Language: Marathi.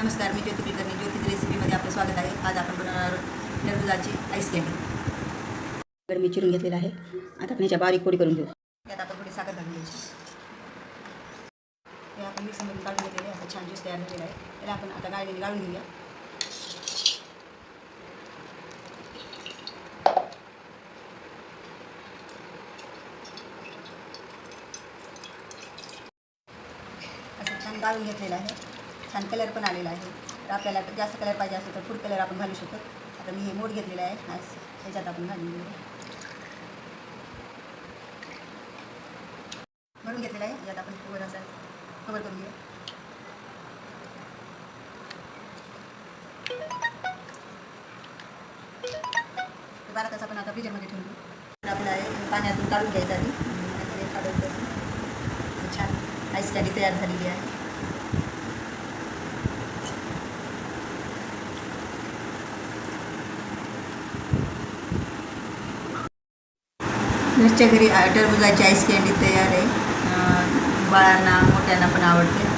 नमस्कार, मी ज्योती कुलकर्णी. ज्योती रेसिपीमध्ये आपलं स्वागत आहे. आज आपण बनवणार आहोत टरबुजाची आईस कँडी. तर मी चिरून घेतलेला आहे. आता आपण ह्याच्या बारीक पोडी करून घेऊ. त्यात आपण थोडी साखर घालून घ्यायची. हे आपण मिक्सरमधून काढून घेतलेले असं छान ज्यूस तयार झालेला आहे. त्याला आपण आता गाळून घेऊया. असं छान गाळून घेतलेलं आहे. छान कलर पण आलेला आहे. तर आपल्याला जास्त कलर पाहिजे असेल तर फूड कलर आपण घालू शकतो. आता मी हे मोड घेतलेलं आहे. ह्याच्यात आपण घालून घेऊया. भरून घेतलेलं आहे. यात आपण वर असं कवर करून घेऊया. ते 12 तास आपण आता फ्रीजरमध्ये ठेवून घेऊ. आपल्याला पाण्यातून काढून घ्यायचं आधी. छान आईस कँडी तयार झालेली आहे. घरच्या घरी टरबुजाची आईस कँडी तयार आहे. बाळांना मोठ्यांना पण आवडते.